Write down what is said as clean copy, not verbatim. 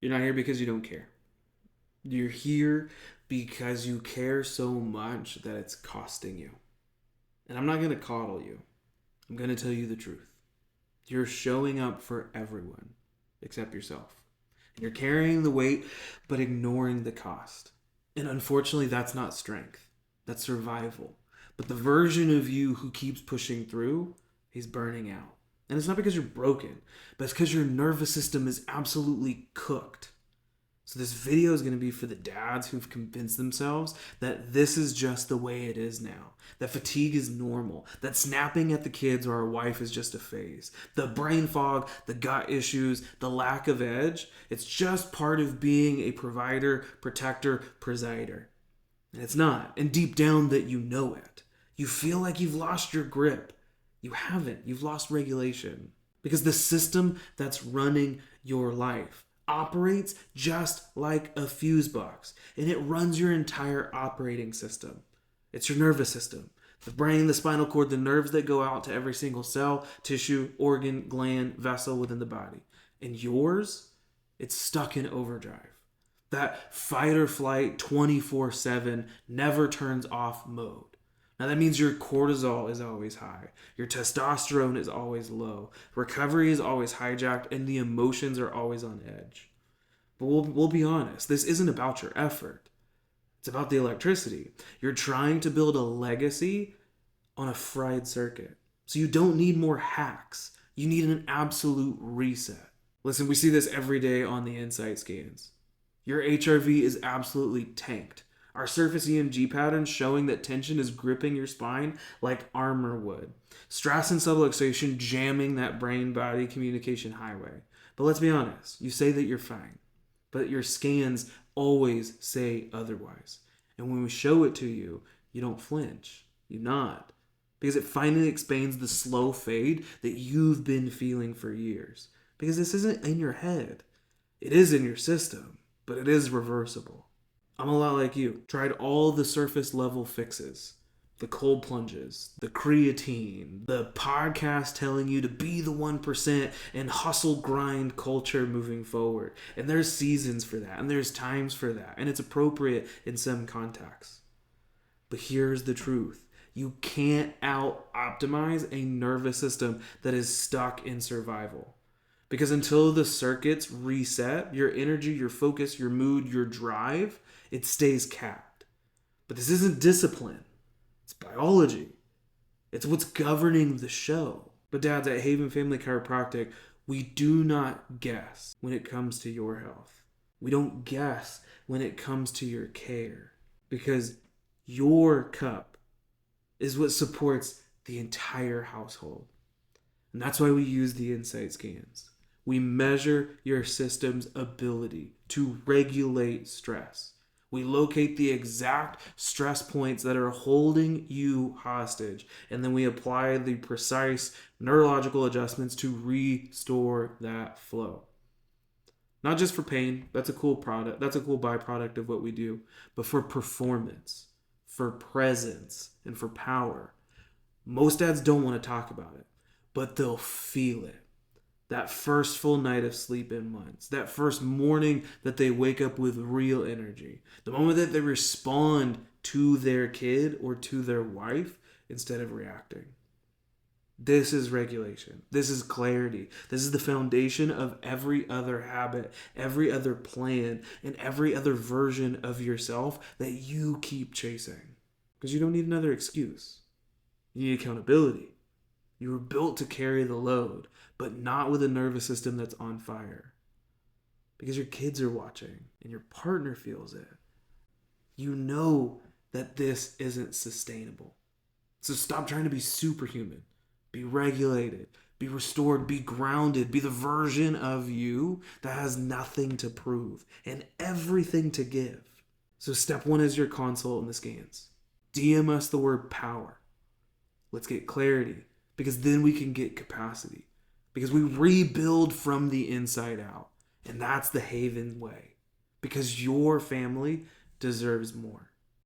You're not here because you don't care. You're here because you care so much that it's costing you. And I'm not going to coddle you. I'm going to tell you the truth. You're showing up for everyone except yourself. You're carrying the weight, but ignoring the cost. And unfortunately, that's not strength. That's survival. But the version of you who keeps pushing through, he's burning out. And it's not because you're broken, but it's because your nervous system is absolutely cooked. So this video is going to be for the dads who've convinced themselves that this is just the way it is now. That fatigue is normal. That snapping at the kids or our wife is just a phase. The brain fog, the gut issues, the lack of edge, it's just part of being a provider, protector, presider. And it's not. And deep down that you know it. You feel like you've lost your grip. You haven't. You've lost regulation. Because the system that's running your life operates just like a fuse box, and it runs your entire operating system. It's your nervous system. The brain, the spinal cord, the nerves that go out to every single cell, tissue, organ, gland, vessel within the body. And yours, it's stuck in overdrive. That fight or flight 24/7 never turns off mode. Now that means your cortisol is always high, your testosterone is always low, recovery is always hijacked, and the emotions are always on edge. But we'll be honest, this isn't about your effort. It's about the electricity. You're trying to build a legacy on a fried circuit. So you don't need more hacks. You need an absolute reset. Listen, we see this every day on the insight scans. Your HRV is absolutely tanked. Our surface EMG patterns showing that tension is gripping your spine like armor would. Stress and subluxation jamming that brain-body communication highway. But let's be honest, you say that you're fine, but your scans always say otherwise. And when we show it to you, you don't flinch. You nod. Because it finally explains the slow fade that you've been feeling for years. Because this isn't in your head. It is in your system, but it is reversible. I'm a lot like you. Tried all the surface level fixes. The cold plunges, the creatine, the podcast telling you to be the 1% and hustle grind culture moving forward. And there's seasons for that, and there's times for that, and it's appropriate in some contexts. But here's the truth. You can't out optimize a nervous system that is stuck in survival. Because until the circuits reset, your energy, your focus, your mood, your drive, it stays capped. But this isn't discipline. It's biology. It's what's governing the show. But dads, at Haven Family Chiropractic, we do not guess when it comes to your health. We don't guess when it comes to your care. Because your cup is what supports the entire household. And that's why we use the insight scans. We measure your system's ability to regulate stress. We locate the exact stress points that are holding you hostage, and then we apply the precise neurological adjustments to restore that flow. Not just for pain, that's a cool product, that's a cool byproduct of what we do, but for performance, for presence, and for power. Most dads don't want to talk about it, but they'll feel it. That first full night of sleep in months. That first morning that they wake up with real energy. The moment that they respond to their kid or to their wife instead of reacting. This is regulation. This is clarity. This is the foundation of every other habit, every other plan, and every other version of yourself that you keep chasing. Because you don't need another excuse. You need accountability. You were built to carry the load, but not with a nervous system that's on fire. Because your kids are watching and your partner feels it. You know that this isn't sustainable. So stop trying to be superhuman. Be regulated. Be restored. Be grounded. Be the version of you that has nothing to prove and everything to give. So step one is your consult in the scans. DM us the word power. Let's get clarity. Because then we can get capacity. Because we rebuild from the inside out. And that's the Haven way. Because your family deserves more.